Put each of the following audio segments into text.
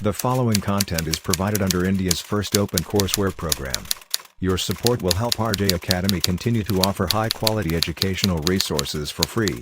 The following content is provided under India's first open courseware program. Your support will help RJ Academy continue to offer high-quality educational resources for free.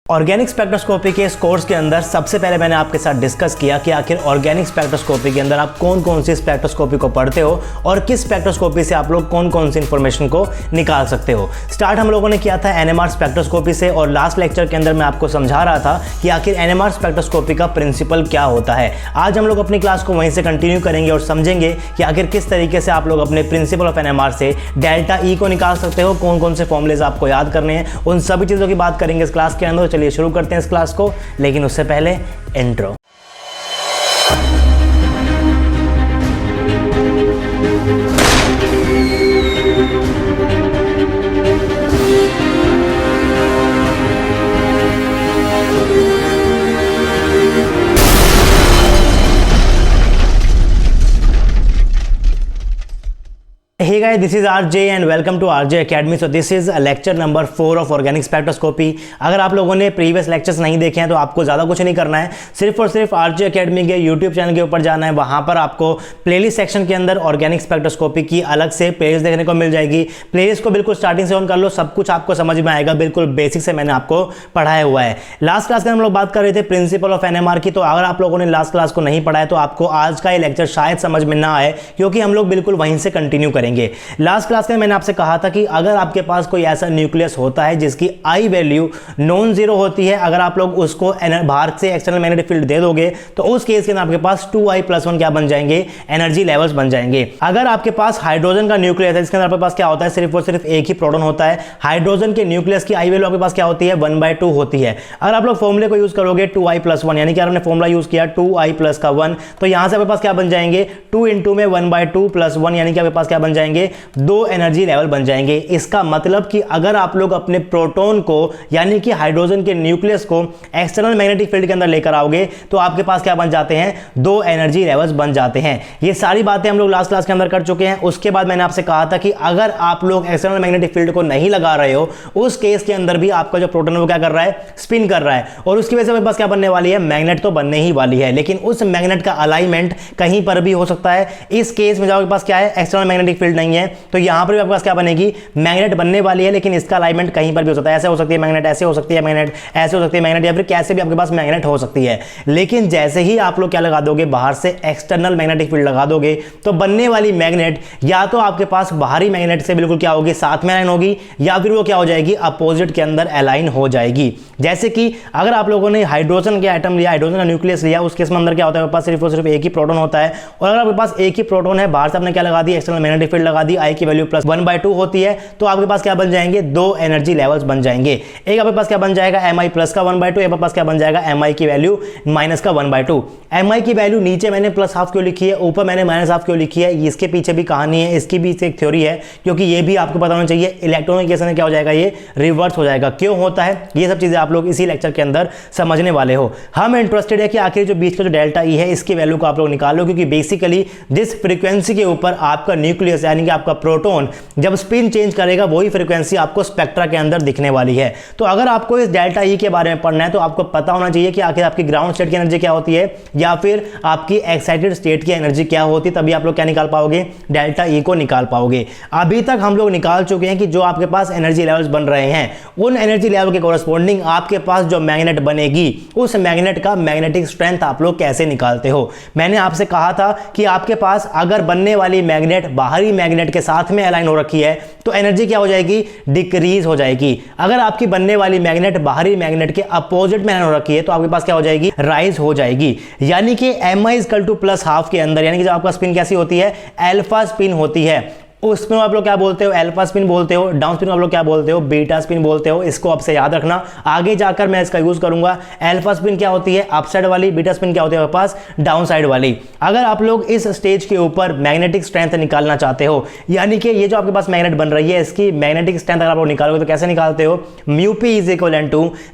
Organic spectroscopy के इस course के अंदर सबसे पहले मैंने आपके साथ discuss किया कि आखिर ऑर्गेनिक स्पेक्ट्रोस्कोपी के अंदर आप कौन कौन सी स्पेक्ट्रोस्कोपी को पढ़ते हो और किस स्पेक्ट्रोस्कोपी से आप लोग कौन कौन सी इंफॉर्मेशन को निकाल सकते हो। स्टार्ट हम लोगों ने किया था एनएमआर स्पेक्ट्रोस्कोपी से और लास्ट लेक्चर के अंदर मैं आपको समझा रहा था कि आखिर एनएमआर स्पेक्ट्रोस्कोपी का प्रिंसिपल क्या होता है। आज हम लोग अपनी क्लास को वहीं से कंटिन्यू करेंगे और समझेंगे कि आखिर किस तरीके से आप लोग अपने प्रिंसिपल ऑफ एनएमआर से डेल्टा ई को निकाल सकते हो, कौन कौन से फॉर्मूलेज आपको याद करने हैं, उन सभी चीज़ों की बात करेंगे इस क्लास के अंदर। चलिए शुरू करते हैं इस क्लास को, लेकिन उससे पहले intro. Hey guys, this is RJ and welcome to RJ Academy. So this is lecture number 4 of organic spectroscopy. अगर आप लोगों ने प्रीवियस लेक्चर्स नहीं देखे हैं तो आपको ज़्यादा कुछ नहीं करना है, सिर्फ और सिर्फ RJ Academy के YouTube चैनल के ऊपर जाना है। वहाँ पर आपको प्लेलिस्ट सेक्शन के अंदर ऑर्गेनिक स्पेक्ट्रोस्कोपी की अलग से प्लेलिस्ट देखने को मिल जाएगी। प्लेलिस्ट को बिल्कुल स्टार्टिंग से ऑन कर लो, सब कुछ आपको समझ में आएगा। बिल्कुल बेसिक से मैंने आपको पढ़ाया हुआ है। लास्ट क्लास में हम लोग बात कर रहे थे प्रिंसिपल ऑफ एनएमआर की, तो अगर आप लोगों ने लास्ट क्लास को नहीं पढ़ा है तो आपको आज का ये लेक्चर शायद समझ में ना आए, क्योंकि हम लोग बिल्कुल वहीं से कंटिन्यू करेंगे। लास्ट क्लास में मैंने आपसे कहा था कि अगर आपके पास कोई ऐसा न्यूक्लियस होता है जिसकी आई वैल्यू नॉन जीरो होती है, अगर आप लोग उसको बाहर से एक्सटर्नल मैग्नेटिक फील्ड दे दोगे तो उस केस के अंदर आपके पास 2i+1 क्या बन जाएंगे, एनर्जी लेवल्स बन जाएंगे। अगर आपके पास हाइड्रोजन का न्यूक्लियस है जिसके अंदर आपके पास क्या होता है, सिर्फ और सिर्फ एक ही प्रोटॉन होता है, हाइड्रोजन के न्यूक्लियस की आई वैल्यू आपके पास क्या होती है, 1/2 होती है। अगर आप लोग फॉर्मूले को यूज करोगे 2i+1, यानी कि आपने फॉर्मूला यूज किया 2i+1, तो यहां से आपके पास क्या बन जाएंगे, 2 × में 1/2 + 1, यानी कि आपके पास क्या बन जाएंगे, 2 एनर्जी लेवल बन जाएंगे। इसका मतलब कि अगर आप लोग अपने प्रोटॉन को यानी कि हाइड्रोजन के न्यूक्लियस को एक्सटर्नल मैग्नेटिक फील्ड के अंदर लेकर आओगे तो आपके पास क्या बन जाते हैं, 2 एनर्जी लेवल्स बन जाते हैं। ये सारी बातें हम लोग लास्ट क्लास के अंदर कर चुके हैं। उसके बाद मैंने आपसे कहा था कि अगर आप लोग एक्सटर्नल मैग्नेटिक फील्ड को नहीं लगा रहे हो, उस केस के अंदर भी आपका जो प्रोटॉन है वो क्या कर रहा है, स्पिन कर रहा है, और उसकी वजह से आपके पास क्या बनने वाली है, मैग्नेट तो बनने ही वाली है, लेकिन उस मैग्नेट का अलाइनमेंट कहीं पर भी हो सकता है। इस केस में जब आपके पास क्या है, एक्सटर्नल मैग्नेटिक फील्ड नहीं है, तो यहां पर भी आपके पास क्या बनेगी, मैग्नेट बनने वाली है, लेकिन इसका अलाइनमेंट कहीं पर भी हो सकता है। ऐसे हो सकती है मैग्नेट, ऐसे हो सकती है मैग्नेट, ऐसे हो सकती है मैग्नेट, या फिर कैसे भी आपके पास मैग्नेट हो सकती है। लेकिन जैसे ही आप लोग क्या लगा दोगे, बाहर से एक्सटर्नल मैग्नेटिक फील्ड लगा दोगे, तो बनने वाली मैग्नेट या तो आपके पास बाहरी मैग्नेट से बिल्कुल क्या होगी, साथ में अलाइन होगी, या फिर वो क्या हो जाएगी, अपोजिट के अंदर अलाइन हो जाएगी। जैसे कि अगर आप लोगों ने हाइड्रोजन के एटम लिया, हाइड्रोजन का न्यूक्लियस लिया, उस केस में अंदर क्या होता है, आपके पास सिर्फ और सिर्फ एक ही प्रोटॉन होता है, और अगर आपके पास एक ही प्रोटॉन है, बाहर से आपने क्या लगा दी, एक्सटर्नल मैग्नेटिक फील्ड लगा दी, आई की वैल्यू +1/2 होती है, तो आपके पास क्या बन जाएंगे, 2 एनर्जी लेवल्स बन जाएंगे। एक आपके पास क्या बन जाएगा, Mi प्लस का 1/2, एक आपके पास क्या बन जाएगा, Mi की वैल्यू माइनस का 1/2। Mi की वैल्यू नीचे मैंने +½ क्यों लिखी है, ऊपर मैंने -½ क्यों लिखी है, इसके पीछे भी कहानी है, इसकी भी एक थ्योरी है, क्योंकि ये भी आपको पता होना चाहिए। इलेक्ट्रॉन के केस में क्या हो जाएगा, ये रिवर्स हो जाएगा। क्यों होता है, ये सब चीजें आप लोग इसी लेक्चर के अंदर समझने वाले हो। हम इंटरेस्टेड है कि आखिर जो बीच का जो डेल्टा ई है, इसकी वैल्यू को आप लोग निकाल लो, क्योंकि बेसिकली जिस फ्रीक्वेंसी के ऊपर आपका न्यूक्लियस यानी कि आपका प्रोटॉन जब स्पिन चेंज करेगा, वही फ्रीक्वेंसी आपको स्पेक्ट्रा के अंदर दिखने वाली है। तो अगर आपको इस डेल्टा ई के बारे में पढ़ना है तो आपको पता होना चाहिए कि आखिर आपकी ग्राउंड स्टेट की एनर्जी क्या होती है, या फिर आपकी एक्साइटेड स्टेट की एनर्जी क्या होती है, तभी आप लोग क्या निकाल पाओगे, डेल्टा ई को निकाल पाओगे। अभी तक हम लोग निकाल चुके हैं कि जो आपके पास एनर्जी लेवल्स बन रहे हैं, उन एनर्जी लेवल के कोरस्पॉन्डिंग आपके पास जो मैग्नेट बनेगी, उस मैग्नेट का मैग्नेटिक स्ट्रेंथ आप लोग कैसे निकालते हो। मैंने आपसे कहा था कि आपके पास अगर बनने वाली मैग्नेट बाहरी मैग्नेट के साथ में अलाइन हो रखी है तो एनर्जी क्या हो जाएगी, डिक्रीज हो जाएगी। अगर आपकी बनने वाली मैग्नेट बाहरी मैग्नेट के अपोजिट में हो रखी है तो आपके पास क्या हो जाएगी, राइज हो जाएगी। यानी कि Mi = +½ के अंदर, यानी कि जब आपका स्पिन कैसी होती है, अल्फा स्पिन होती है, उसमें आप लोग क्या बोलते हो, अल्फा स्पिन बोलते हो, डाउन स्पिन आप लोग क्या बोलते हो, बीटा स्पिन बोलते हो। इसको आपसे याद रखना, आगे जाकर मैं इसका यूज करूंगा। अल्फा स्पिन क्या होती है, अपसाइड वाली, बीटा स्पिन क्या होती है आपके पास, डाउन साइड वाली। अगर आप लोग इस स्टेज के ऊपर मैग्नेटिक स्ट्रेंथ निकालना चाहते हो, यानी कि ये जो आपके पास मैग्नेट बन रही है, इसकी मैग्नेटिक स्ट्रेंथ अगर आप लोग निकालोगे तो कैसे निकालते हो, μp =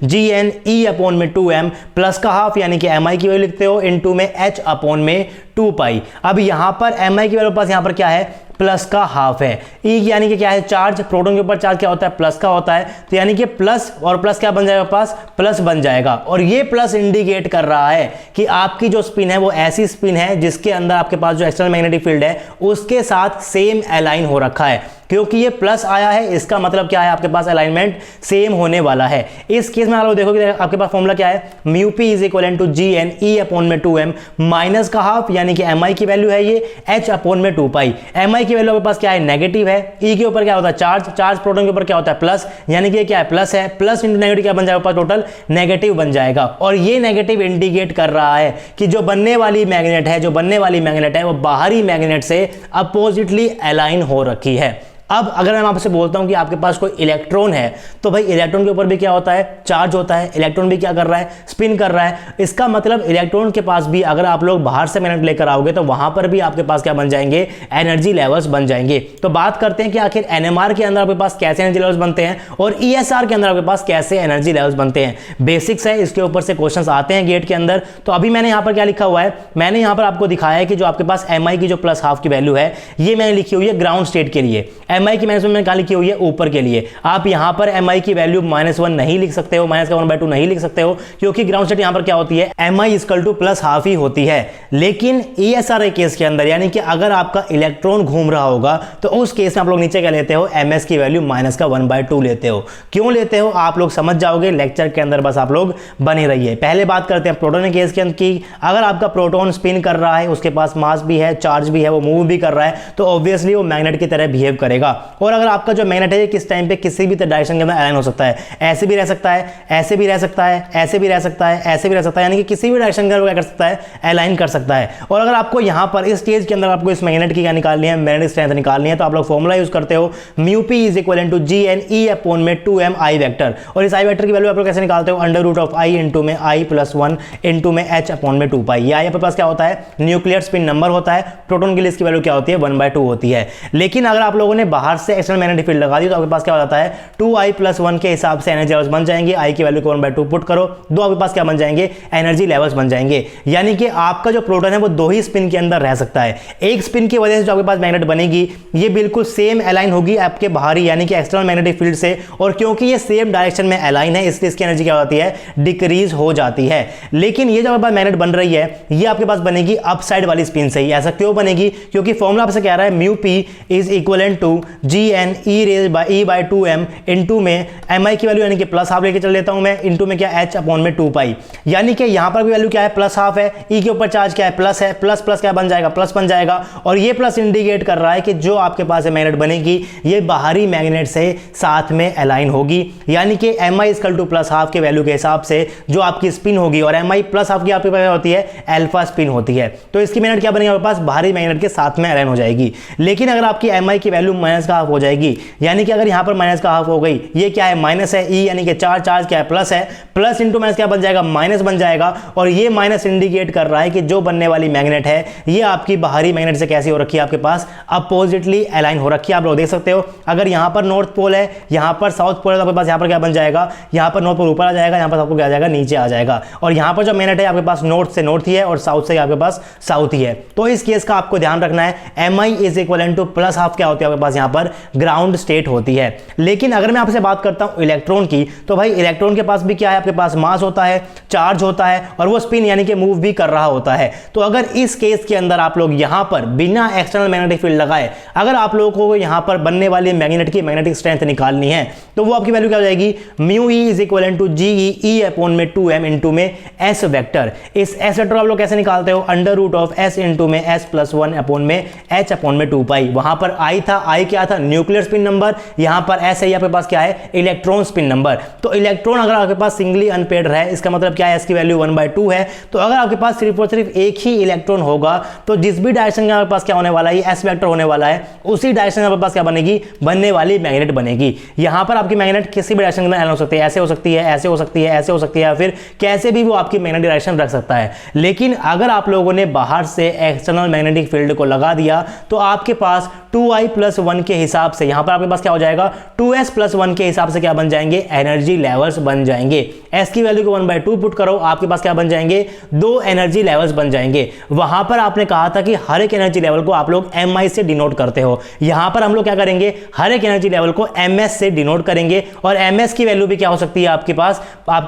Gn E/2m प्लस का हाफ, यानी कि Mi की वैल्यू लिखते हो, इनटू में H/2 पाई। अब यहां पर Mi की वैल्यू पास यहां पर क्या है, प्लस का हाफ है। ई यानी कि क्या है, चार्ज। प्रोटॉन के ऊपर चार्ज क्या होता है, प्लस का होता है, तो यानी कि प्लस और प्लस क्या बन जाएगा पास, प्लस बन जाएगा। और ये प्लस इंडिकेट कर रहा है कि आपकी जो स्पिन है वो ऐसी स्पिन है जिसके अंदर आपके पास जो एक्सटर्नल मैग्नेटिक फील्ड है उसके साथ सेम अलाइन हो रखा है। क्योंकि ये प्लस आया है इसका मतलब क्या है, आपके पास अलाइनमेंट सेम होने वाला है। इस केस में आप लोग देखोगे आपके पास फॉर्मूला क्या है, mu P is equal to G N E upon में 2m माइनस का हाफ, यानी कि एम आई की वैल्यू है ये, एच अपॉन में 2 पाई। एम आई की वैल्यू आपके पास क्या है, नेगेटिव है। ई के ऊपर क्या होता है, चार्ज। चार्ज प्रोटॉन के ऊपर क्या होता है, प्लस, यानी कि क्या है, प्लस है। प्लस इंटू नेगेटिव क्या बन जाएगा, टोटल नेगेटिव बन जाएगा। और ये नेगेटिव इंडिकेट कर रहा है कि जो बनने वाली मैग्नेट है वो बाहरी मैग्नेट से अपोजिटली अलाइन हो रखी है। अब अगर मैं आपसे बोलता हूं कि आपके पास कोई इलेक्ट्रॉन है, तो भाई इलेक्ट्रॉन के ऊपर भी क्या होता है, चार्ज होता है। इलेक्ट्रॉन भी क्या कर रहा है, स्पिन कर रहा है। इसका मतलब इलेक्ट्रॉन के पास भी अगर आप लोग बाहर से मैग्नेट लेकर आओगे तो वहां पर भी आपके पास क्या बन जाएंगे, एनर्जी लेवल्स बन जाएंगे। तो बात करते हैं कि आखिर एनएमआर के अंदर आपके पास कैसे एनर्जी लेवल्स बनते हैं और ईएसआर के अंदर आपके पास कैसे एनर्जी लेवल्स बनते हैं। बेसिक्स है, इसके ऊपर से क्वेश्चंस आते हैं गेट के अंदर। तो अभी मैंने यहां पर क्या लिखा हुआ है, मैंने यहां पर आपको दिखाया है कि जो आपके पास एम आई की जो प्लस हाफ की वैल्यू है ये मैंने लिखी हुई है ग्राउंड स्टेट के लिए। एम आई की मैंने लिखी हुई है ऊपर के लिए। आप यहां पर mi की वैल्यू -1 नहीं लिख सकते हो, -1/2 नहीं लिख सकते हो, क्योंकि ग्राउंड स्टेट यहां पर क्या होती है, mi equal to plus half ही होती है। लेकिन ESR केस के अंदर, यानी कि अगर आपका इलेक्ट्रॉन घूम रहा होगा तो उस केस में आप लोग नीचे क्या लेते हो, ms की वैल्यू -1/2 लेते हो। क्यों लेते हो आप लोग समझ जाओगे लेक्चर के अंदर, बस आप लोग बने रहिए। पहले बात करते हैं प्रोटॉन केस के अंदर की। अगर आपका प्रोटॉन स्पिन कर रहा है, उसके पास मास भी है, चार्ज भी है, वो मूव भी कर रहा है, तो ऑब्वियसली वो मैग्नेट की तरह बिहेव करेगा। और अगर आपका जो मैग्नेट है किस टाइम पे किसी भी डायरेक्शन के अंदर अलाइन हो सकता है, ऐसे भी रह सकता है, ऐसे भी रह सकता है, ऐसे भी रह सकता है, ऐसे भी रह सकता है, यानी कि किसी भी डायरेक्शन के अंदर क्या कर सकता है, अलाइन कर सकता है। और अगर आपको यहां पर इस स्टेज के अंदर आपको इस मैग्नेट की क्या निकालनी है, मैग्नेटिक स्ट्रेंथ निकालनी है, तो आप लोग फॉर्मूला यूज करते हो mu P is equal to G N E upon में 2m आई वेक्टर। और इस आई वेक्टर की वैल्यू आप लोग कैसे निकालते हो, under root of I into में आई प्लस 1 इंटू में एच अपॉन में 2 पाई। यहाँ पर पास क्या होता है, न्यूक्लियर स्पिन नंबर होता है। प्रोटॉन के लिए इसकी वैल्यू क्या होती है, 1/2 होती है। लेकिन अगर आप लोगों ने बाहर से एक्सटर्नल मैग्नेटिक फील्ड लगा दी तो आपके पास क्या हो जाता है, 2i + 1 के हिसाब से एनर्जी लेवल्स बन जाएंगे। i की वैल्यू को 1/2 पुट करो, दो आपके पास क्या बन जाएंगे, एनर्जी लेवल्स बन जाएंगे। यानी कि आपका जो प्रोटॉन है वो दो ही स्पिन के अंदर रह सकता है। एक स्पिन की वजह से जो आपके पास मैग्नेट बनेगी ये बिल्कुल सेम अलाइन होगी आपके बाहरी यानी कि एक्सटर्नल मैग्नेटिक फील्ड से। और क्योंकि ये सेम डायरेक्शन में अलाइन है इसलिए इसकी एनर्जी क्या होती है, डिक्रीज हो जाती है। लेकिन ये जो आपके पास मैग्नेट बन रही है ये आपके पास बनेगी अपसाइड वाली स्पिन से ही। ऐसा क्यों बनेगी, क्योंकि फॉर्मूला आपसे कह रहा है mu P is equal to G N E to M into में एम आई की वैल्यू यानी कि प्लस हाफ लेके चल लेता हूं मैं, इंटू में क्या एच अपॉन में 2 पाई। यानी कि यहां पर भी वैल्यू क्या है, प्लस हाफ है, ई के ऊपर चार्ज क्या है, प्लस है, प्लस प्लस क्या बन जाएगा, प्लस बन जाएगा। और ये प्लस इंडिकेट कर रहा है कि जो आपके पास मैग्नेट बनेगी ये बाहरी मैग्नेट से साथ में अलाइन होगी। यानी कि M I equal to plus half के वैल्यू के हिसाब से जो आपकी स्पिन होगी, और एम आई प्लस हाफ की आपके पास होती है अल्फा स्पिन होती है, तो इसकी मैग्नेट क्या बनेगी आपके पास, बाहरी मैग्नेट के साथ में अलाइन हो जाएगी। लेकिन अगर आपकी एम आई की वैल्यू माइनस का हाफ हो जाएगी, यानी कि अगर यहां पर माइनस का हाफ हो गई, ये क्या है माइनस है, ई यानी कि चार्ज क्या है, प्लस है, प्लस इंटू माइनस क्या बन जाएगा, माइनस बन जाएगा। और ये माइनस इंडिकेट कर रहा है कि जो बनने वाली मैग्नेट है ये आपकी बाहरी मैग्नेट से कैसी हो रखी है, आपके पास अपोजिटली अलाइन हो रखी है। आप लोग देख सकते हो अगर यहां पर नॉर्थ पोल है, यहां पर साउथ पोल है, तो आपके पास यहां पर क्या बन जाएगा, यहां पर नॉर्थ पोल ऊपर आ जाएगा, यहां पर आपको क्या आ जाएगा, नीचे आ जाएगा। और यहां पर जो मैग्नेट है आपके पास नॉर्थ से नॉर्थ ही है और साउथ से आपके पास साउथ ही है। तो इस केस का आपको ध्यान रखना है, M I is equal to plus half क्या होती है आपके पास, यहां पर ग्राउंड स्टेट होती है। लेकिन अगर मैं आपसे बात करता हूं इलेक्ट्रॉन की, तो भाई इलेक्ट्रॉन के पास भी क्या है, आपके पास मास होता है, चार्ज होता है, और वो स्पिन यानी कि मूव भी कर रहा होता है। तो अगर इस केस के अंदर आप लोग यहां पर बिना एक्सटर्नल मैग्नेटिक फील्ड लगाए अगर आप लोगों को यहां पर बनने वाली मैग्नेट की मैग्नेटिक स्ट्रेंथ निकालनी है, तो वो आपकी वैल्यू क्या हो जाएगी, mu E is equal to G E upon में 2m इंटू में एस वेक्टर। इस एस वेक्टर आप लोग कैसे निकालते हो, under root of S into में एस प्लस 1 अपॉन में एच अपॉन में 2 पाई। वहां पर आई था, आई क्या था, न्यूक्लियर स्पिन नंबर, यहां पर एस है, आपके पास क्या है, इलेक्ट्रॉन स्पिन नंबर। तो इलेक्ट्रॉन अगर आपके पास सिंगली अनपेयर्ड है, इसका मतलब क्या है, इसकी वैल्यू 1/2 है। तो अगर आपके पास सिर्फ और सिर्फ एक ही इलेक्ट्रॉन होगा तो जिस भी डायरेक्शन में आपके पास क्या होने वाला है, एस वेक्टर होने वाला है, उसी डायरेक्शन में आपके पास क्या बनेगी, बनने वाली मैग्नेट बनेगी। यहां पर आपकी मैग्नेट किसी भी डायरेक्शन में हो सकती है, ऐसे हो सकती है, ऐसे हो सकती है, ऐसे हो सकती है, या फिर कैसे भी वो आपकी मैग्नेटिक डायरेक्शन रख सकता है। लेकिन अगर आप लोगों ने बाहर से एक्सटर्नल मैग्नेटिक फील्ड को लगा दिया तो आपके पास 2i प्लस 1 के हिसाब से यहां पर आपके पास क्या हो जाएगा 2s प्लस 1 के हिसाब से क्या बन जाएंगे, एनर्जी लेवल्स बन जाएंगे। s की वैल्यू को 1/2 पुट करो, आपके पास क्या बन जाएंगे, 2 एनर्जी लेवल्स बन जाएंगे। वहां पर आपने कहा था कि हर एक एनर्जी लेवल को आप लोग mi से डिनोट करते हो, यहां पर हम लोग क्या करेंगे, हर एक एनर्जी लेवल को ms से डिनोट करेंगे और ms की वैल्यू भी क्या हो सकती है आपके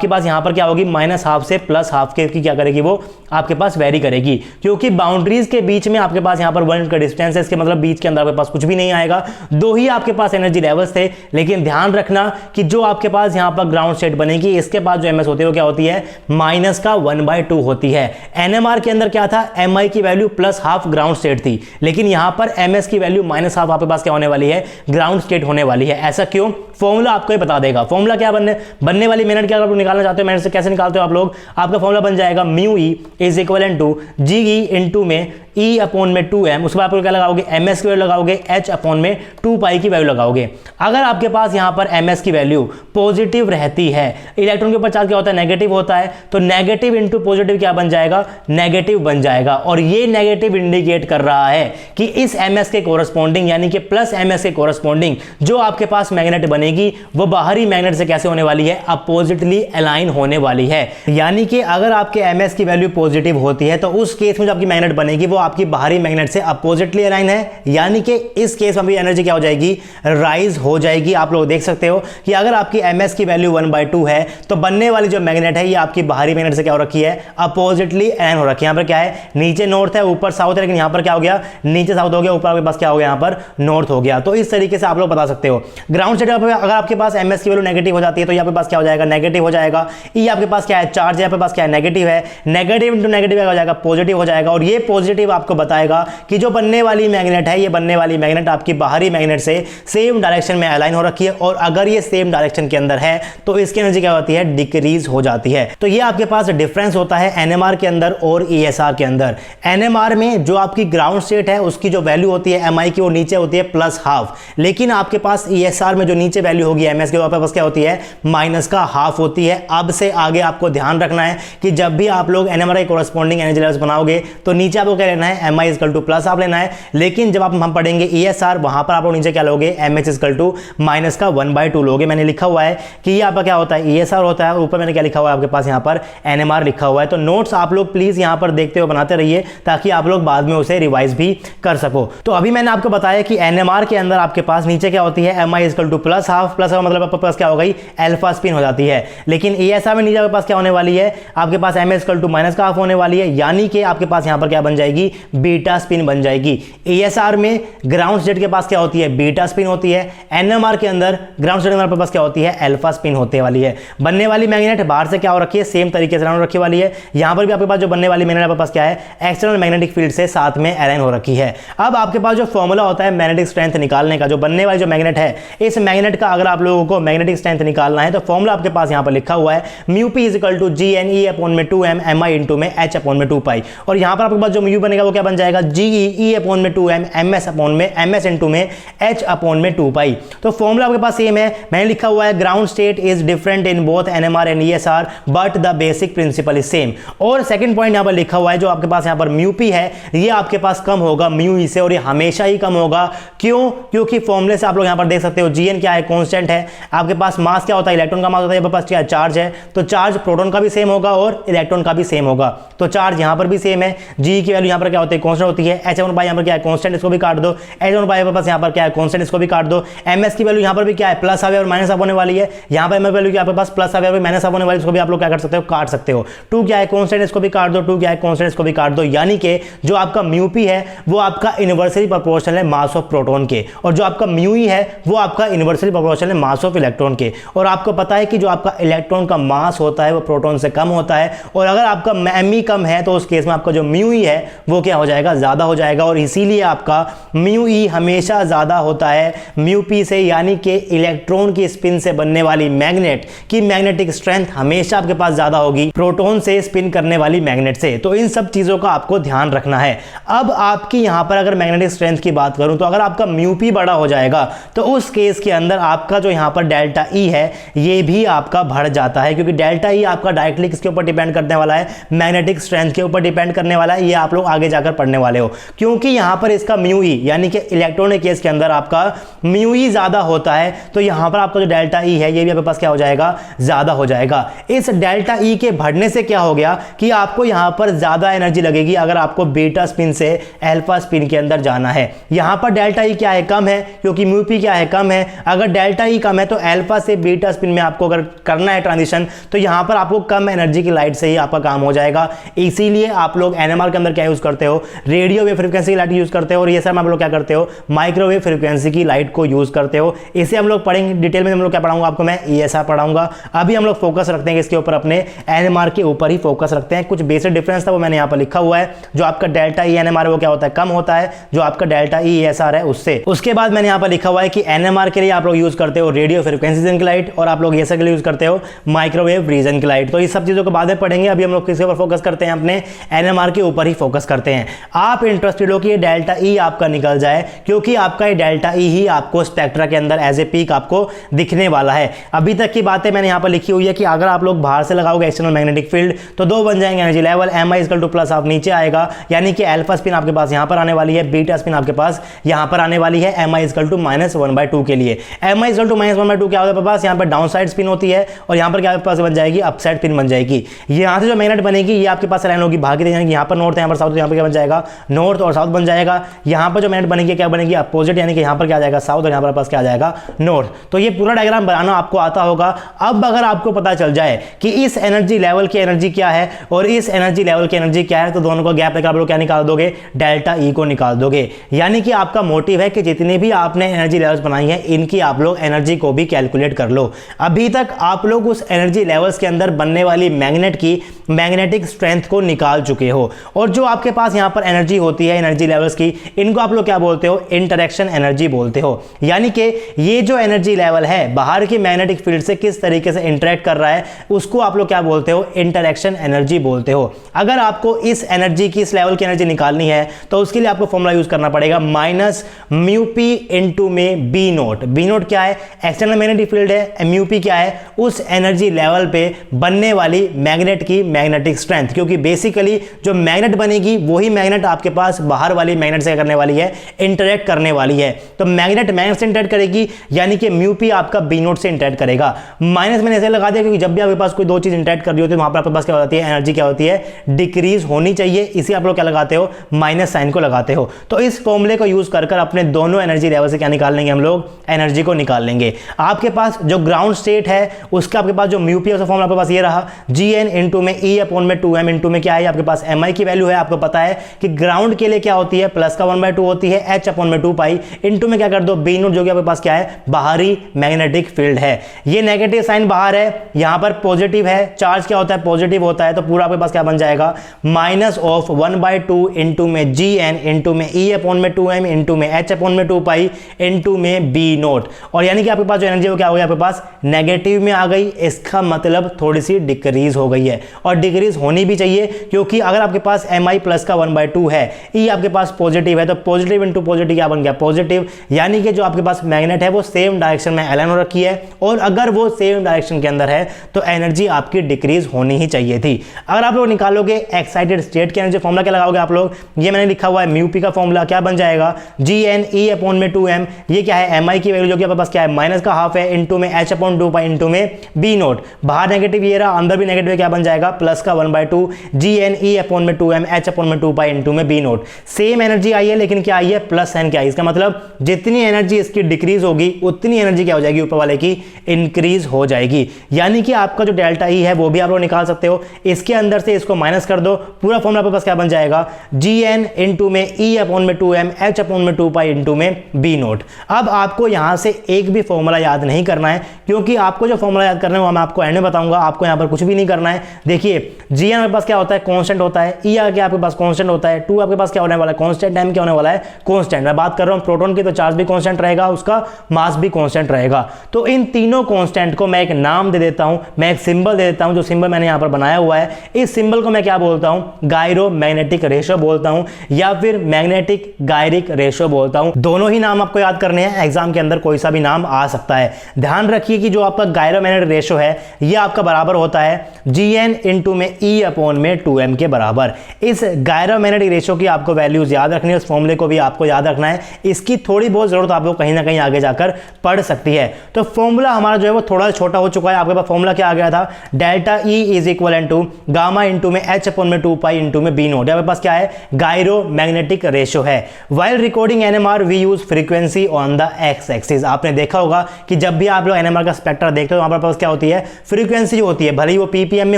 पास यहां पर क्या होगी, -12 से +12 की क्या करेगी, वो आपके पास वेरी करेगी, क्योंकि बाउंड्रीज के बीच में आपके पास यहां पर 1 का डिस्टेंस है, इसके मतलब बीच के अंदर आपके पास कुछ भी नहीं आएगा। 2 ही आपके पास एनर्जी लेवल्स थे, लेकिन ध्यान रखना कि जो आपके पास यहां पर ग्राउंड स्टेट बनेगी इसके पास जो ms होती है वो क्या होती है, -1/2 होती है। NMR के अंदर क्या था, mi की वैल्यू +12 ग्राउंड स्टेट थी, लेकिन यहां पर ms की वैल्यू -12 आपके पास क्या होने वाली है, ग्राउंड स्टेट होने वाली है। ऐसा क्यों, फॉर्मूला आपको ही बता देगा। फॉर्मूला क्या बनने वाली मैग्नेट क्या आप निकालना चाहते हो, मैग्नेट से कैसे निकालते हो आप लोग, आपका फॉर्मूला बन जाएगा μe is equal to GE into में E अपॉन में 2m, उसके बाद आप क्या लगाओगे, ms की वैल्यू लगाओगे, h अपॉन में 2 पाई की वैल्यू लगाओगे। अगर आपके पास यहां पर ms की वैल्यू पॉजिटिव रहती है, इलेक्ट्रॉन के ऊपर चार्ज क्या होता है, नेगेटिव होता है, तो नेगेटिव इंटू पॉजिटिव क्या बन जाएगा, नेगेटिव बन जाएगा। और ये नेगेटिव इंडिकेट कर रहा है कि इस ms के कोरस्पॉन्डिंग यानी कि प्लस ms के कोरस्पॉन्डिंग जो आपके पास मैग्नेट बनेगी वो बाहरी मैग्नेट से कैसे होने वाली है, अपोजिटली अलाइन होने वाली है। यानी कि अगर आपके ms की वैल्यू पॉजिटिव होती है तो उस केस में जो आपकी मैग्नेट बनेगी वो आपकी बाहरी मैग्नेट से अपोजिटली अलाइन है, यानी कि इस केस में भी एनर्जी क्या हो जाएगी, राइज हो जाएगी। आप लोग देख सकते हो कि अगर आपकी ms की वैल्यू 1/2 है तो बनने वाली जो मैग्नेट है ये आपकी बाहरी मैग्नेट से क्या हो रखी है, अपोजिटली अलाइन हो रखी है। यहां पर क्या है, नीचे नॉर्थ है ऊपर साउथ है, लेकिन यहां पर क्या हो गया, नीचे साउथ हो गया, ऊपर आपके पास क्या हो गया, यहां पर नॉर्थ हो गया। तो इस तरीके से आप लोग बता सकते हो। ग्राउंड स्टेट अगर आपके पास ms की वैल्यू नेगेटिव हो जाती है तो यहां पे पास क्या हो जाएगा, नेगेटिव हो जाएगा। E आपके पास क्या है, चार्ज है, यहां पे पास क्या है, नेगेटिव है, नेगेटिव इंटू नेगेटिव क्या हो जाएगा, पॉजिटिव हो जाएगा। और ये पॉजिटिव आपको बताएगा कि जो बनने वाली मैग्नेट है, ये बनने वाली मैग्नेट आपकी बाहरी मैग्नेट से सेम डायरेक्शन में अलाइन हो रखी है, और अगर ये सेम डायरेक्शन के अंदर है तो इसकी एनर्जी क्या होती है, डिक्रीज हो जाती है। तो ये आपके पास डिफरेंस होता है NMR के अंदर और ESR के अंदर। NMR में जो आपकी ग्राउंड स्टेट है उसकी जो वैल्यू होती है mi की, वो नीचे होती है +12, लेकिन आपके पास ESR में जो नीचे वैल्यू होगी ms के, वहां पास क्या होती है, -12 होती है। अब से आगे आपको ध्यान रखना है कि जब भी आप लोग NMR के कोरस्पॉन्डिंग एनर्जी लेवल्स बनाओगे तो नीचे आपको क्या लेना है, mi इक्वल टू प्लस आप लेना है, लेकिन जब हम पढ़ेंगे ESR वहां पर आप लोग नीचे क्या लोगे, mh इक्वल टू -1/2 लोगे। मैंने लिखा हुआ है कि ये आपका क्या होता है, ESR होता है, ऊपर मैंने क्या लिखा हुआ है आपके पास यहाँ पर NMR लिखा हुआ है। तो नोट्स आप लोग प्लीज यहाँ पर देखते हुए बनाते रहिए ताकि आप लोग बाद में उसे रिवाइज भी कर सको। तो अभी मैंने आपको बताया कि NMR के अंदर आपके पास नीचे क्या होती है, mi इक्वल टू +12, प्लस मतलब आपके पास क्या हो गई, अल्फा स्पिन हो जाती है। लेकिन ESR में नीचे आपके पास क्या होने वाली है, आपके पास ms इक्वल टू -12 होने वाली है, यानी कि आपके पास यहाँ पर क्या बन जाएगी, बीटा स्पिन बन जाएगी। ESR में ग्राउंड स्टेट के पास क्या होती है, बीटा स्पिन होती है। NMR के अंदर ग्राउंड स्टेट के पास क्या होती है, अल्फा स्पिन होते वाली है। बनने वाली मैग्नेट बाहर से क्या हो रखी है, सेम तरीके से रखी वाली है। यहां पर भी आपके पास जो बनने वाली मैग्नेट आपके पास क्या है, एक्सटर्नल मैग्नेटिक फील्ड से साथ में अलाइन हो रखी है। अब आपके पास जो फॉर्मूला होता है मैग्नेटिक स्ट्रेंथ निकालने का, जो बनने वाली जो मैग्नेट है, इस मैग्नेट का अगर आप लोगों को मैग्नेटिक स्ट्रेंथ निकालना है तो फॉर्मूला आपके पास यहां पर लिखा हुआ है, μp is equal to GNE upon में 2m mi इंटू में h अपॉन में 2 पाई। और यहां पर आपके पास जो म्यू बनेगा वो क्या बन जाएगा, GE अपॉन में 2m ms अपॉन में ms इंटू में h अपॉन में 2 पाई। तो फॉर्मूला आपके पास सेम है, मैंने लिखा हुआ है ground state is different in both NMR and ESR but the basic principle is same. और सेकंड पॉइंट यहां पर लिखा हुआ है, जो आपके पास यहां पर μp है ये आपके पास कम होगा μe से, और ये हमेशा ही कम होगा। क्यों, क्योंकि फॉर्मूले से आप लोग यहां पर देख सकते हो Gn क्या है, कांस्टेंट है। आपके पास मास क्या होता है, इलेक्ट्रॉन का मास होता है, पास क्या चार्ज है, तो चार्ज प्रोटॉन का भी सेम होगा और इलेक्ट्रॉन का भी सेम होगा। तो चार्ज यहां पर भी सेम है। G की वैल्यू यहां पर क्या होती है, कांस्टेंट होती है। H1 पाई यहां पर क्या है, कांस्टेंट, इसको भी काट दो। H1 पाई पास यहां पर क्या है, कांस्टेंट, इसको भी काट दो। ms की वैल्यू यहां पर भी क्या है, प्लस हाफ और माइनस हाफ होने वाली है। यहां पर ms वैल्यू क्या आपके पास प्लस हाफ और माइनस हाफ होने वाली है, इसको भी आप लोग क्या कर सकते हो, काट सकते हो। 2 क्या है, कांस्टेंट, इसको भी काट दो। 2 क्या है, कांस्टेंट, इसको भी काट दो। यानी कि जो आपका μp है वो आपका इनवर्सली प्रोपोर्शनल है मास ऑफ प्रोटॉन के, और जो आपका μe है वो आपका इनवर्सली प्रोपोर्शनल है मास ऑफ इलेक्ट्रॉन के। और आपको पता है कि जो आपका इलेक्ट्रॉन का मास होता है वो प्रोटॉन से कम होता है, और अगर आपका me कम है तो उस केस में आपका जो μe है वो क्या हो जाएगा, ज्यादा हो जाएगा। और इसीलिए आपका μe हमेशा ज्यादा होता है μp से, यानी कि इलेक्ट्रॉन की स्पिन से बनने वाली मैग्नेट की मैग्नेटिक स्ट्रेंथ हमेशा आपके पास ज्यादा होगी प्रोटॉन से स्पिन करने वाली मैग्नेट से। तो इन सब चीजों का आपको ध्यान रखना है। अब आपकी यहां पर अगर मैग्नेटिक स्ट्रेंथ की बात करूं तो अगर आपका μp बड़ा हो जाएगा तो उस केस के अंदर आपका जो यहां पर डेल्टा E है ये भी आपका बढ़ जाता है, क्योंकि डेल्टा E आपका डायरेक्टली किसके ऊपर डिपेंड करने वाला है, मैग्नेटिक स्ट्रेंथ के ऊपर डिपेंड करने वाला है। ये आप लोग आगे जाकर पढ़ने वाले हो, क्योंकि यहां पर इसका μe यानी कि इलेक्ट्रॉनिक केस के अंदर आपका म्यू ई ज्यादा होता है, तो यहां पर आपका जो डेल्टा ई है ये भी आपके पास क्या हो जाएगा, ज्यादा हो जाएगा। इस डेल्टा ई के बढ़ने से क्या हो गया कि आपको यहां पर ज्यादा एनर्जी लगेगी अगर आपको बीटा स्पिन से अल्फा स्पिन के अंदर जाना है। यहां पर डेल्टा ई क्या है, कम है, क्योंकि म्यू पी क्या है, कम है। अगर डेल्टा ई कम है तो अल्फा से बीटा स्पिन में आपको अगर करना है ट्रांजिशन, तो यहां पर आपको कम एनर्जी की लाइट से ही आपका काम हो जाएगा। इसीलिए आप लोग एनएमआर के अंदर क्या यूज करते हो, रेडियो वेव फ्रीक्वेंसी की लाइट यूज करते हो, और ये सब आप लोग क्या करते हो, माइक्रोवेव फ्रीक्वेंसी की लाइट को यूज करते हो। इसे हम लोग पढ़ेंगे डिटेल में, हम लोग क्या पढ़ाऊंगा आपको मैं, ईएसआर पढ़ाऊंगा। अभी हम लोग फोकस रखते हैं इसके ऊपर, अपने एनएमआर के ऊपर ही फोकस रखते हैं। कुछ बेसिक डिफरेंस था वो मैंने यहां पर लिखा हुआ है। जो आपका डेल्टा ई एनएमआर वो क्या होता है, कम होता है, जो आपका डेल्टा ई ईएसआर है उससे। उसके बाद मैंने यहां पर लिखा हुआ है कि एनएमआर के लिए आप लोग यूज करते हो रेडियो फ्रीक्वेंसी रीजन की लाइट, और आप लोग ईएसआर के लिए यूज करते हो माइक्रोवेव रीजन की लाइट। तो ये सब चीजों को बाद में पढ़ेंगे, अभी हम लोग किसके ऊपर फोकस करते हैं, अपने एनएमआर के ऊपर ही फोकस करते हैं। आप इंटरेस्टेड हो कि ये डेल्टा ई आपका निकल जाए, क्योंकि आपका ये डेल्टा ई ही आपको स्पेक्ट्रा के अंदर एज ए पीक आपको दिखने वाला है। अभी तक की बातें मैंने यहां पर लिखी हुई है कि अगर आप लोग बाहर से लगाओगे एक्सटर्नल मैग्नेटिक फील्ड तो दो बन जाएंगे energy level, M I equal to plus आप नीचे आएगा, यानी कि अल्फा स्पिन आपके पास यहां पर आने वाली है, बीटा स्पिन आपके पास यहां पर आने वाली है, एम आई इक्वल टू -1/2 के लिए। एम आई इक्वल टू -1/2 क्या होता है पास, यहां पर डाउन साइड स्पिन होती है, और यहां पर क्या पास बन जाएगी, अपसाइड स्पिन बन जाएगी। यहां से जो मैग्नेट बनेगी ये आपके पास लाइन होगी भागी, यहां पर नॉर्थ है, यहां पर साउथ, यहां पर क्या बन जाएगा, नॉर्थ और साउथ बन जाएगा। यहां पर जो मैग्नेट बनेगी क्या बनेगी, अपोजिट, यानी कि यहां पर क्या आ जाएगा, साउथ, और यहां पर पास क्या आ जाएगा, नॉर्थ। तो ये पूरा डायग्राम बनाना आपको आता होगा। अब अगर आपको पता चल जाए कि इस एनर्जी लेवल की एनर्जी क्या है और इस एनर्जी लेवल की एनर्जी क्या है, तो दोनों का गैप लेकर आप लोग क्या निकाल दोगे, डेल्टा ई को निकाल दोगे। यानी कि आपका मोटिव है कि जितनी भी आपने एनर्जी लेवल्स बनाई है इनकी आप लोग एनर्जी को भी कैलकुलेट कर लो। अभी तक आप लोग उस एनर्जी लेवल्स के अंदर बनने वाली मैग्नेट की मैग्नेटिक स्ट्रेंथ को निकाल चुके हो, और जो आपके पास यहां पर एनर्जी होती है एनर्जी लेवल्स की, इनको आप लोग क्या बोलते हो, इंटरेक्शन एनर्जी बोलते हो। यानी कि ये जो एनर्जी लेवल है बाहर की मैग्नेटिक फील्ड से किस तरीके से इंटरेक्ट कर रहा है, उसको आप लोग क्या बोलते हो, इंटरेक्शन एनर्जी बोलते हो। अगर आपको इस एनर्जी की, इस लेवल की एनर्जी निकालनी है तो उसके लिए आपको फॉर्मूला यूज करना पड़ेगा, माइनस म्यू पी इंटू में बी नोट। बी नोट क्या है, एक्सटर्नल मैग्नेटिक फील्ड है, म्यू पी क्या है, उस एनर्जी लेवल पे बनने वाली मैग्नेट की मैग्नेटिक स्ट्रेंथ, क्योंकि बेसिकली जो मैग्नेट बनेगी वही मैग्नेट आपके पास बाहर वाली मैग्नेट से करने वाली है, इंटरेक्ट करने वाली है। तो मैग्नेट मैग्नेट से इंटरेक्ट करेगी, यानी कि म्यू पी आपका बी नोट से इंटरेक्ट करेगा। माइनस मैंने ऐसे लगा दिया क्योंकि जब भी आपके पास कोई दो चीज इंटरेक्ट कर रही होती है वहां पर आपके पास क्या होती है, एनर्जी क्या होती है, डिक्रीज होनी चाहिए, इसी आप लोग क्या लगाते हो, माइनस साइन को लगाते हो। तो इस फॉर्मूले को यूज कर अपने दोनों एनर्जी लेवल से क्या निकाल लेंगे हम लोग, एनर्जी को निकाल लेंगे। आपके पास जो ग्राउंड स्टेट है उसका आपके पास जो म्यू पी फॉर्मूला आपके पास ये रहा, जी एन इंटू में ई अपॉन में 2m इंटू में क्या है, आपके पास एम आई की वैल्यू है। आपको पता है कि ग्राउंड के लिए क्या होती है, प्लस का 1/2 होती है, h अपॉन में 2 पाई इंटू में क्या कर दो, बी नोट, जो कि आपके पास क्या है, बाहरी मैग्नेटिक फील्ड है। ये नेगेटिव साइन बाहर है, यहां पर पॉजिटिव है, चार्ज क्या होता है, पॉजिटिव होता है, तो पूरा आपके पास क्या बन जाएगा, माइनस ऑफ 1/2 इंटू में जी एन इंटू में ई अपॉन में 2m इंटू में h अपॉन में 2 पाई इंटू में बी नोट। और यानी कि आपके पास जो एनर्जी वो क्या हो गया, आपके पास नेगेटिव में आ गई, इसका मतलब थोड़ी सी डिक्रीज हो गई है, और डिक्रीज होनी भी चाहिए, क्योंकि अगर आपके पास एम आई प्लस का 1/2 है, ई आपके पास पॉजिटिव है, तो पॉजिटिव इंटू पॉजिटिव क्या बन गया, पॉजिटिव। यानी कि जो आपके पास मैग्नेट है वो सेम डायरेक्शन में अलाइन हो रखी है, और अगर वो सेम डायरेक्शन के अंदर है तो एनर्जी आपकी डिक्रीज होनी ही चाहिए थी। अगर आप लोग निकालोगे एक्साइटेड स्टेट की एनर्जी, फॉर्मूला क्या लगाओगे आप लोग, ये मैंने लिखा हुआ है म्यू पी का फॉर्मूला क्या बन जाएगा, जी एन ई अपॉन में 2m, ये क्या है, एम आई की वैल्यू जो कि आपके पास क्या है, माइनस का हाफ है, इंटू में h अपॉन 2 पाई इंटू में बी नोट। बाहर नेगेटिव ये रहा, अंदर भी नेगेटिव, क्या बन जाएगा, प्लस का 1/2 जी एन ई अपॉन में 2m h अपॉन में 2 पाई इंटू में बी नोट। सेम एनर्जी आई है, लेकिन क्या आई है, प्लस साइन क्या है, इसका मतलब जितनी एनर्जी इसकी डिक्रीज होगी उतनी एनर्जी क्या हो जाएगी, ऊपर वाले की इंक्रीज हो जाएगी। यानी कि आपका जो डेल्टा ई है वो भी आप लोग निकाल सकते हो, इसके अंदर से इसको माइनस कर दो, पूरा फॉर्मूला आपके पास क्या बन जाएगा, जी एन इंटू में ई अपॉन में 2m h अपॉन में 2 पाई इंटू में बी नोट। अब आपको यहां से एक भी फॉर्मूला याद नहीं करना है, क्योंकि आपको जो फॉर्मूला याद करना है वो मैं आपको एंड में बताऊंगा, आपको यहां पर कुछ भी नहीं करना है। देखिए जी एन आपके पास क्या होता है, कांस्टेंट होता है, ई आगे आपके पास कांस्टेंट होता है, 2 आपके पास क्या होने वाला है, कांस्टेंट, m क्या होने वाला है, कांस्टेंट। मैं बात कर रहा हूं प्रोटॉन की, तो चार्ज भी कांस्टेंट रहेगा, उसका मास भी कांस्टेंट रहेगा। तो इन तीनों कांस्टेंट को मैं एक नाम दे देता हूं, मैं एक सिंबल दे देता हूं, जो सिंबल मैंने यहां पर बनाया हुआ है, इस सिंबल को मैं क्या बोलता हूं, गायरो मैग्नेटिक रेशो बोलता हूं, या फिर मैग्नेटिक गायरिक रेशो बोलता हूं। दोनों ही नाम आपको याद करने हैं, एग्जाम के अंदर कोई सा भी नाम आ सकता है। ध्यान रखिए कि जो आपका गायरो मैग्नेटिक रेशो है ये आपका बराबर होता है जी एन इंटू में ई अपॉन में 2m के बराबर। इस गायरो मैग्नेटिक रेशो की आपको वैल्यूज याद रखनी है, उस फॉर्मूले को भी आपको याद रखना है, इसकी थोड़ी बहुत जरूरत आपको कहीं ना कहीं आगे जाकर पड़ सकती है। तो फॉर्मूला हमारा जो है वो थोड़ा छोटा हो चुका है। आपके पास फॉर्मूला क्या आ गया था, delta E is equal to gamma into में एच अपॉन में 2 पाई इंटू में बी नोट। आपके पास क्या है, गायरो मैग्नेटिक रेशियो है। While recording NMR we use frequency on the X axis. आपने देखा होगा कि जब भी आप लोग एनएमआर का स्पेक्ट्रा देखते हो वहां पर पास क्या होती है, फ्रीक्वेंसी होती है, भले ही वो पीपीएम में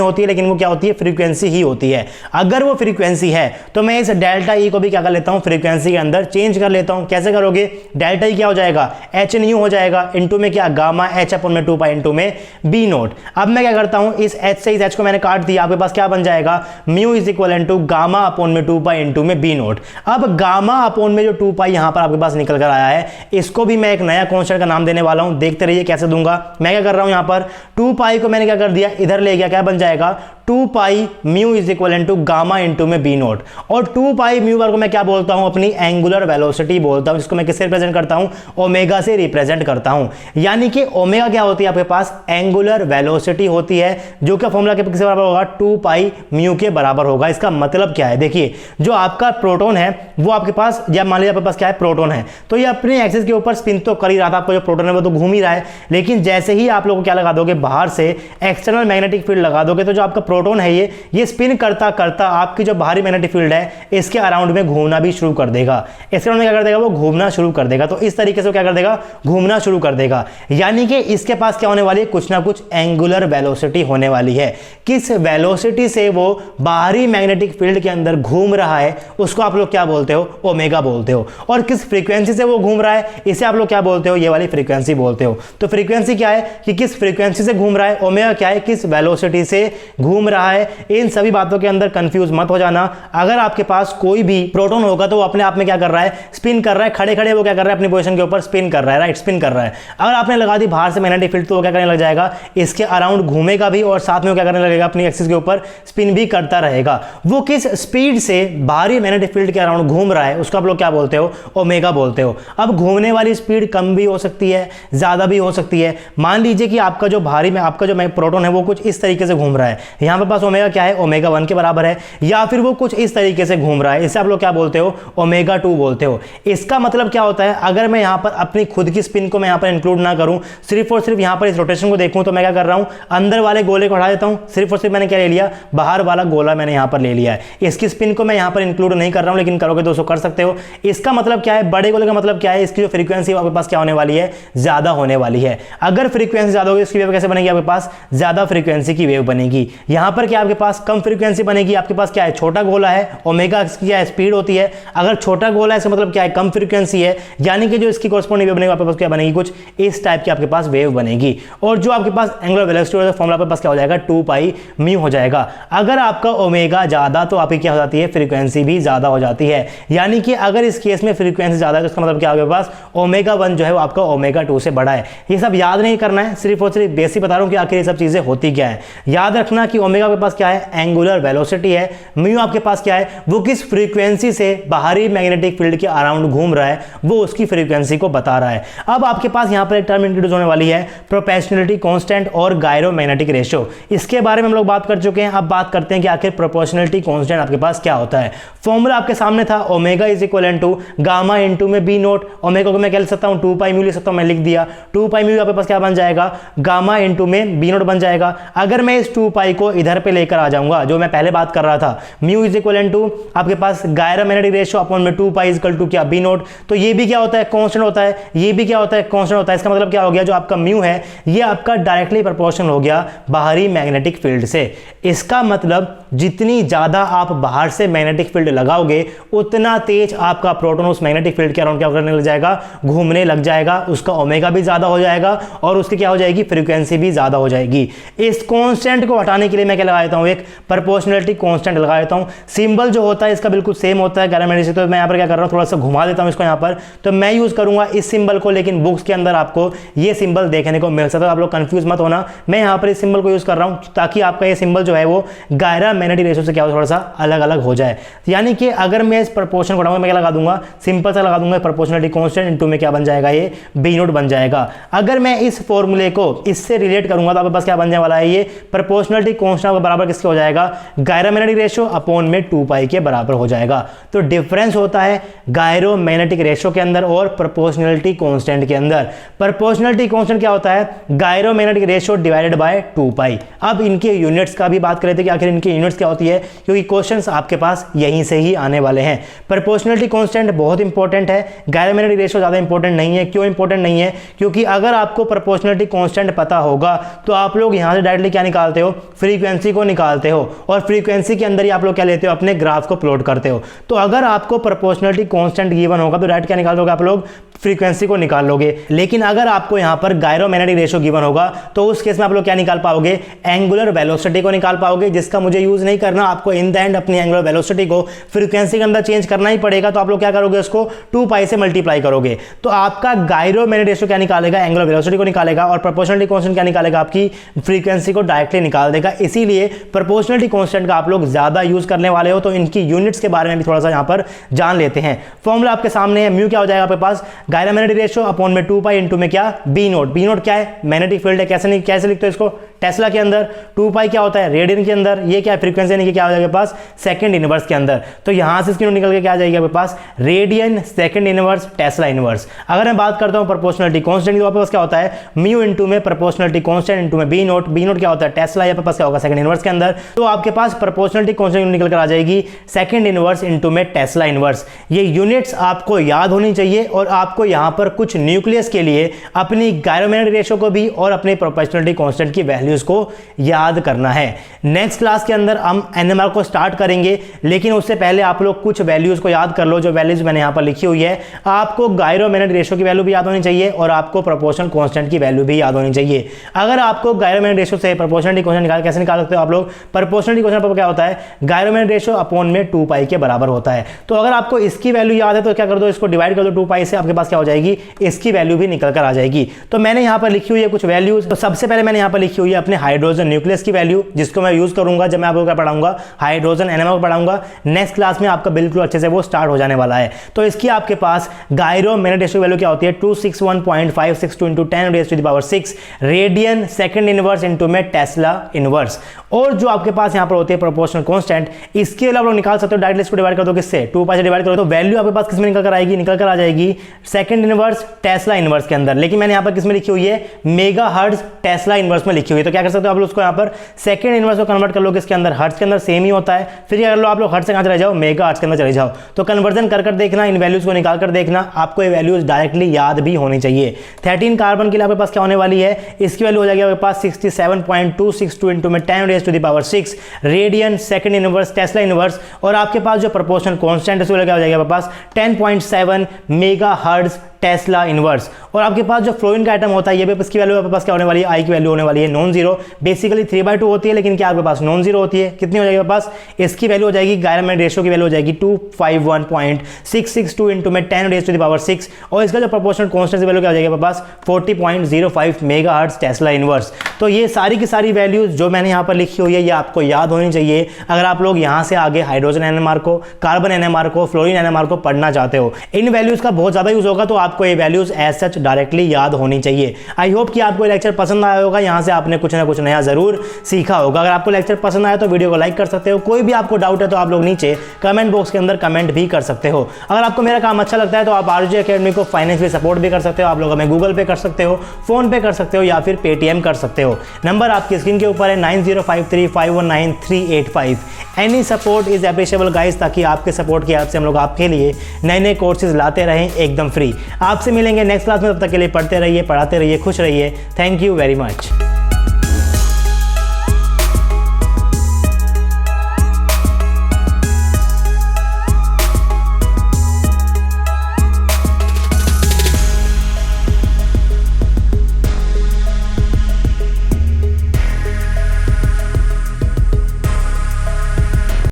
होती है लेकिन वो क्या होती है, फ्रीक्वेंसी ही होती है। अगर वो फ्रीक्वेंसी है तो मैं इस डेल्टा ई को भी क्या कर लेता हूं, फ्रीक्वेंसी के अंदर चेंज कर लेता हूं। कैसे करोगे, डेल्टा ई क्या हो जाएगा, एच न्यू हो जाएगा, इंटू में क्या, गामा एच अपॉन में 2 पाई इंटू में बी नोट। अब मैं क्या करता हूं, इस एच से इस एच को मैंने काट दिया, आपके पास क्या बन जाएगा, mu is equal to gamma upon में 2 पाई इंटू में बी नोट। अब गामा अपॉन में जो 2 पाई यहां पर आपके पास निकल कर आया है, इसको भी मैं एक नया कॉन्स्टेंट का नाम देने वाला हूं। देखते रहिए कैसे दूंगा। मैं क्या कर रहा हूं, यहां पर 2 पाई को मैंने क्या कर दिया, इधर ले गया, क्या बन जाएगा, 2 pi mu is equal to gamma into में बी नोट। और 2 पाई म्यू को मैं क्या बोलता हूं, अपनी एंगुलर वेलोसिटी बोलता हूं, जिसको मैं किससे रिप्रेजेंट करता हूं, ओमेगा से रिप्रेजेंट करता हूं। यानी कि ओमेगा क्या होती है आपके पास, एंगुलर वेलोसिटी होती है, जो कि फॉर्मूला के किसके बराबर होगा, 2 पाई म्यू के बराबर होगा। इसका मतलब क्या है, देखिए जो आपका प्रोटॉन है वो आपके पास, या मान लीजिए आपके पास क्या है, प्रोटॉन है, तो ये अपने एक्सिस के ऊपर स्पिन तो कर ही रहा था, आपका जो प्रोटॉन है वो तो घूम ही रहा है। लेकिन जैसे ही आप लोग क्या लगा दोगे, बाहर से एक्सटर्नल मैग्नेटिक फील्ड लगा दोगे, तो जो आपका प्रोटॉन है ये स्पिन करता करता आपकी जो बाहरी मैग्नेटिक फील्ड है इसके अराउंड में घूमना भी शुरू कर देगा। इसके अराउंड में क्या कर देगा, वो घूमना शुरू कर देगा। तो इस तरीके से वो क्या कर देगा, घूमना शुरू कर देगा। यानी कि इसके पास क्या होने वाली है, कुछ ना कुछ एंगुलर वेलोसिटी होने वाली है। किस वेलोसिटी से वो बाहरी मैग्नेटिक फील्ड के अंदर घूम रहा है उसको आप लोग क्या बोलते हो, ओमेगा बोलते हो। और किस फ्रीक्वेंसी से वो घूम रहा है इसे आप लोग क्या बोलते हो, ये वाली फ्रीक्वेंसी बोलते हो। तो फ्रीक्वेंसी क्या है कि किस फ्रीक्वेंसी से घूम रहा है, ओमेगा क्या है, किस वेलोसिटी से घूम रहा है। इन सभी बातों के अंदर कंफ्यूज मत हो जाना। अगर आपके पास कोई भी प्रोटॉन होगा तो वो अपने आप में क्या कर रहा है, स्पिन कर रहा है, खड़े खड़े वो क्या कर रहा है, अपनी पोजीशन के ऊपर स्पिन कर रहा है, राइट, स्पिन कर रहा है। अगर आपने लगा दी बाहर से मैग्नेटिक फील्ड तो वो क्या करने लग जाएगा, इसके अराउंड घूमेगा भी और साथ में वो क्या करने लगेगा, अपनी एक्सिस के ऊपर स्पिन भी करता रहेगा। वो किस स्पीड से बाहरी मैग्नेटिक फील्ड के अराउंड घूम रहा है उसको आप लोग क्या बोलते हो, ओमेगा बोलते हो। अब घूमने वाली स्पीड कम भी हो सकती है, ज्यादा भी हो सकती है। मान लीजिए कि आपका जो बाहरी में आपका जो प्रोटॉन है वो कुछ इस तरीके से घूम रहा है, यहां पर पास ओमेगा क्या है, ओमेगा 1 के बराबर है, या फिर वो कुछ इस तरीके से घूम रहा है, इसे आप लोग क्या बोलते हो, ओमेगा 2 बोलते हो। इसका मतलब क्या होता है, अगर मैं यहां पर अपनी खुद की स्पिन को मैं यहां पर इंक्लूड ना करूं, सिर्फ और सिर्फ यहां पर इस रोटेशन को देखूं, तो मैं क्या कर रहा हूं, अंदर वाले गोले को हटा देता हूं, सिर्फ और सिर्फ मैंने क्या ले लिया, बाहर वाला गोला मैंने यहां पर ले लिया है। इसकी स्पिन को मैं यहां पर इंक्लूड नहीं कर रहा हूं, लेकिन करोगे तो उसको कर सकते हो। इसका मतलब क्या है, बड़े गोले का मतलब क्या है, इसकी जो फ्रीक्वेंसी आपके पास क्या होने वाली है, ज्यादा होने वाली है। अगर फ्रीक्वेंसी ज्यादा होगी इसकी वेव कैसे बनेगी, आपके पास ज्यादा फ्रीक्वेंसी की वेव बनेगी। यहां पर क्या आपके पास कम फ्रीक्वेंसी बनेगी, आपके पास क्या है, छोटा गोला है, ओमेगा की क्या है, स्पीड होती है। अगर छोटा गोला है इसका मतलब क्या है, कम फ्रीक्वेंसी है, यानी कि जो इसकी कॉरस्पॉन्डिंग वेव बनेगी आपके पास क्या बनेगी, कुछ इस टाइप की आपके पास वेव बनेगी। और जो आपके पास एंगुलर वेलोसिटी है फॉर्मूला आपके पास क्या हो जाएगा, 2 पाई म्यू हो जाएगा। अगर आपका ओमेगा ज्यादा तो आपकी क्या हो जाती है, फ्रीक्वेंसी भी ज्यादा हो जाती है। यानी कि अगर इस केस में फ्रीक्वेंसी ज्यादा है तो इसका मतलब क्या आपके पास, ओमेगा 1 जो है वो आपका ओमेगा 2 से बड़ा है। ये सब याद नहीं करना है, सिर्फ और सिर्फ बेसिक बता रहा हूं कि आखिर ये सब चीजें होती क्या है। याद रखना कि ओमेगा आपके पास क्या है, एंगुलर वेलोसिटी है, म्यू आपके पास क्या है, वो किस फ्रीक्वेंसी से बाहरी मैग्नेटिक फील्ड के अराउंड घूम रहा है वो उसकी फ्रीक्वेंसी को बता रहा है। अब आपके पास यहां पर एक टर्म इंट्रोड्यूस होने वाली है, प्रोपोर्शनलिटी कांस्टेंट और गायरोमैग्नेटिक रेशियो। इसके बारे में हम लोग बात कर चुके हैं। अब बात करते हैं कि आखिर प्रोपोर्शनलिटी कांस्टेंट आपके पास क्या होता है। फॉर्मूला आपके सामने था, omega is equal to gamma into में बी नोट। ओमेगा को मैं क्या लिख सकता हूं, 2 पाई म्यू लिख सकता हूं, मैं लिख दिया। 2 पाई म्यू आपके पास क्या बन जाएगा, गामा इंटू में बी नोट बन जाएगा। अगर मैं इस 2 पाई को इधर पे लेकर आ जाऊंगा, जो मैं पहले बात कर रहा था, म्यू इज इक्वल टू आपके पास गायरोमैग्नेटिक रेशियो अपॉन में 2 पाई इक्वल टू क्या, बी नोट। तो ये भी क्या होता है, कांस्टेंट होता है, ये भी क्या होता है, कांस्टेंट होता है। इसका मतलब क्या हो गया, जो आपका म्यू है ये आपका डायरेक्टली प्रोपोर्शनल हो गया बाहरी मैग्नेटिक फील्ड से। इसका मतलब जितनी ज्यादा आप बाहर से मैग्नेटिक फील्ड लगाओगे उतना तेज आपका प्रोटॉन उस मैग्नेटिक फील्ड के अराउंड क्या करने लग जाएगा, घूमने लग जाएगा। उसका ओमेगा भी ज्यादा हो जाएगा और उसकी क्या हो जाएगी, फ्रीक्वेंसी भी ज्यादा हो जाएगी। इस कांस्टेंट को हटाने के लिए मैं क्या लगा देता हूं, एक प्रोपोर्शनलिटी कांस्टेंट लगा देता हूं। सिंबल जो होता है इसका बिल्कुल सेम होता है गायरोमैग्नेटिक से, तो मैं यहां पर क्या कर रहा हूं, थोड़ा सा घुमा देता हूं इसको यहां पर। तो मैं यूज करूंगा इस सिंबल को, लेकिन बुक्स के अंदर आपको ये सिंबल देखने को मिल सकता है। आप लोग कंफ्यूज मत होना, मैं यहां पर इस सिंबल को यूज कर रहा हूं ताकि आपका ये सिंबल जो है वो गायरोमैग्नेटिक रेशियो से क्या हो, थोड़ा सा अलग अलग हो जाए। यानी कि अगर मैं इस प्रोपोर्शन को हटाऊंगा, मैं क्या लगा दूंगा, सिंपल सा लगा दूंगा प्रोपोर्शनलिटी कांस्टेंट इनटू में क्या बन जाएगा, ये बी नोट बन जाएगा। अगर मैं इस फॉर्मूले को इससे रिलेट करूंगा तो आपके पास क्या बनने वाला है, ये प्रोपोर्शनलिटी कांस्टेंट कांस्टेंट आपका बराबर किसके हो जाएगा, गायरोमैग्नेटिक रेशियो अपॉन में 2 पाई के बराबर हो जाएगा। तो डिफरेंस होता है गायरोमैग्नेटिक रेशियो के अंदर और प्रोपोर्शनलिटी कांस्टेंट के अंदर। प्रोपोर्शनलिटी कांस्टेंट क्या होता है, गायरोमैग्नेटिक रेशियो डिवाइडेड बाय 2 पाई। अब इनके यूनिट्स का भी बात करें थे कि आखिर इनकी यूनिट्स क्या होती है, क्योंकि क्वेश्चंस आपके पास यहीं से ही आने वाले हैं। प्रोपोर्शनलिटी कांस्टेंट बहुत इंपॉर्टेंट है, गायरोमैग्नेटिक रेशियो ज्यादा इंपॉर्टेंट नहीं है। क्यों इंपॉर्टेंट नहीं है, क्योंकि अगर आपको प्रोपोर्शनलिटी कांस्टेंट पता होगा तो आप लोग यहां से डायरेक्टली क्या निकालते हो, फ्रीक्वेंसी को निकालते हो, और फ्रीक्वेंसी के अंदर ही आप लोग क्या लेते हो, अपने ग्राफ को प्लॉट करते हो। तो अगर आपको प्रोपोर्शनलिटी कांस्टेंट गिवन होगा तो डायरेक्ट क्या निकाल दोगे आप लोग, फ्रीक्वेंसी को निकाल लोगे। लेकिन अगर आपको यहां पर गायरोमैग्नेटिक रेशियो गिवन होगा तो उस केस में आप लोग क्या निकाल पाओगे, एंगुलर वेलोसिटी को निकाल पाओगे, जिसका मुझे यूज नहीं करना। आपको इन द एंड अपनी एंगुलर वेलोसिटी को फ्रीक्वेंसी के अंदर चेंज करना ही पड़ेगा। तो आप लोग क्या करोगे, उसको 2 पाई से मल्टीप्लाई करोगे। तो आपका गायरोमैग्नेटिक रेशियो क्या निकालेगा, एंगुलर वेलोसिटी को निकालेगा, और प्रोपोर्शनलिटी कांस्टेंट क्या निकालेगा, आपकी फ्रीक्वेंसी को डायरेक्टली निकाल देगा। इसीलिए प्रोपोर्शनलिटी कांस्टेंट का आप लोग ज्यादा यूज करने वाले हो तो इनकी यूनिट्स के बारे में भी थोड़ा सा यहां पर जान लेते हैं। फॉर्मूला आपके सामने है, म्यू क्या हो जाएगा आपके पास, गायरोमैग्नेटिक रेशियो अपॉन में 2 पाई इंटू में क्या, बी नोट। बी नोट क्या है, मैग्नेटिक फील्ड है। कैसे लिखते हो इसको, टेस्ला के अंदर। 2 पाई क्या होता है, रेडियन के अंदर। ये क्या है, फ्रीक्वेंसी यानी कि क्या हो जाएगा पास, सेकंड इनवर्स के अंदर। तो यहां से इसकी नोट निकल के क्या आ जाएगी आपके पास, radian second inverse tesla inverse. अगर मैं बात करता हूं प्रोपोर्शनलिटी कांस्टेंट, तो आपके पास क्या होता है, म्यू इंटू में प्रोपोर्शनलिटी कांस्टेंट इंटू में बी नोट। बी नोट क्या होता है, टेस्ला, या पास क्या होगा, सेकंड इनवर्स के अंदर। तो आपके पास प्रोपोर्शनलिटी कांस्टेंट निकल कर आ जाएगी सेकंड इनवर्स इंटू में टेस्ला इनवर्स। ये यूनिट्स आपको याद होनी चाहिए, और आपको यहां पर कुछ न्यूक्लियस के लिए अपनी गायरोमैग्नेटिक रेशियो को भी और अपने प्रोपोर्शनलिटी कांस्टेंट की वैल्यूज को याद करना है। नेक्स्ट क्लास के अंदर हम एनएमआर को स्टार्ट करेंगे, लेकिन उससे पहले आप लोग कुछ वैल्यूज को याद कर लो, जो वैल्यूज मैंने यहां पर लिखी हुई है। आपको गायरोमैग्नेटिक रेशियो की वैल्यू भी याद होनी चाहिए, और आपको प्रोपोर्शनल कांस्टेंट की वैल्यू भी याद होनी चाहिए। अगर आपको गायरोमैग्नेटिक रेशियो से प्रोपोर्शनलिटी कांस्टेंट कैसे निकाल सकते हो आप लोग, प्रोपोर्शनलिटी कांस्टेंट पर क्या होता है, गायरोमैग्नेटिक रेशियो अपॉन में 2 पाई के बराबर होता है। तो अगर आपको इसकी वैल्यू याद है तो क्या कर दो, इसको डिवाइड कर दो 2 पाई से, आपके पास क्या हो जाएगी, इसकी वैल्यू भी निकल कर आ जाएगी। तो मैंने यहां पर लिखी हुई है कुछ वैल्यूज। तो सबसे पहले मैंने यहां पर लिखी हुई है अपने हाइड्रोजन न्यूक्लियस की वैल्यू, जिसको मैं यूज करूंगा जब मैं आपको क्या पढ़ाऊंगा, हाइड्रोजन एनएमआर को पढ़ाऊंगा। नेक्स्ट क्लास में आपका बिल्कुल अच्छे से वो स्टार्ट हो जाने वाला है। तो इसकी आपके पास गायरोमैग्नेटिक रेशियो वैल्यू क्या होती है, 261.562 into 10 raise to the power 6 radian second inverse into में टेस्ला इनवर्स। और जो आपके पास यहां पर होती है प्रोपोर्शनल कांस्टेंट, इसके अलावा आप लोग निकाल सकते हो डायरेक्टली, इसको डिवाइड कर दो किससे, 2 पाई से डिवाइड करो, तो वैल्यू आपके पास किस में निकल कर आएगी, निकल कर आ जाएगी सेकंड इनवर्स टेस्ला इनवर्स के अंदर। लेकिन मैंने यहां पर किसमें लिखी हुई है, मेगाहर्ट्ज टेस्ला इनवर्स में लिखी हुई है। तो क्या कर सकते हो आप लोग उसको यहां पर सेकंड इनवर्स को कन्वर्ट कर लो किसके अंदर, हर्ट्ज के अंदर, सेम ही होता है। फिर क्या कर लो आप लोग, हर्ट्ज से कहां चले जाओ, मेगाहर्ट्ज के अंदर चले जाओ। तो कन्वर्जन कर देखना, इन वैल्यूज को निकाल कर देखना, आपको ये वैल्यूज डायरेक्टली याद भी होनी चाहिए। 13 कार्बन के लिए आपके पास क्या होने वाली है, इसकी वैल्यू हो जाएगी आपके पास 67.262 इंटू में 10 raise to the power 6 radian second inverse tesla inverse. और आपके पास जो प्रोपोर्शनल कांस्टेंट है उसकी वैल्यू क्या हो जाएगी आपके पास, 10.7 मेगाहर्ट्ज टेस्ला इनवर्स। और आपके पास जो फ्लोरीन का आइटम होता है, ये भी इसकी वैल्यू आपके पास क्या होने वाली है, आई की वैल्यू होने वाली है नॉन जीरो। बेसिकली 3/2 होती है, लेकिन क्या आपके पास नॉन जीरो होती है। कितनी हो जाएगी आपके पास, इसकी वैल्यू हो जाएगी, गायरोमैग्नेटिक रेशियो की वैल्यू हो जाएगी 251.662 इंटू में 10 रेज़ टू द पावर 6। और इसका जो प्रोपोर्शनल कांस्टेंट की वैल्यू क्या हो जाएगी आपके पास, 40.05 मेगाहर्ट्ज टेस्ला इनवर्स। तो ये सारी की सारी वैल्यूज जो मैंने यहाँ पर लिखी हुई है, ये आपको याद होनी चाहिए अगर आप लोग यहाँ से आगे हाइड्रोजन एनएमआर को, कार्बन एनएमआर को, फ्लोरीन एनएमआर को पढ़ना चाहते हो। इन वैल्यूज का बहुत ज्यादा यूज होगा, तो आपको ये वैल्यूज एज सच डायरेक्टली याद होनी चाहिए। आई होप कि आपको लेक्चर पसंद आया होगा, यहां से आपने कुछ ना कुछ नया जरूर सीखा होगा। अगर आपको लेक्चर पसंद आया तो वीडियो को लाइक कर सकते हो। कोई भी आपको डाउट है तो आप लोग नीचे कमेंट बॉक्स के अंदर कमेंट भी कर सकते हो। अगर आपको मेरा काम अच्छा लगता है तो आप आरजे एकेडमी को फाइनेंशियली सपोर्ट भी कर सकते हो। आप लोग हमें गूगल पे कर सकते हो, फोन पे कर सकते हो, या फिर पेटीएम कर सकते हो। नंबर आपकी स्क्रीन के ऊपर है 9053519385। Any support is appreciable guys, ताकि आपके सपोर्ट की हेल्प से हम लोग आपके लिए नए नए कोर्सेज लाते रहें एकदम फ्री। आपसे मिलेंगे नेक्स्ट क्लास में, तब तक के लिए पढ़ते रहिए, पढ़ाते रहिए, खुश रहिए। Thank you very much.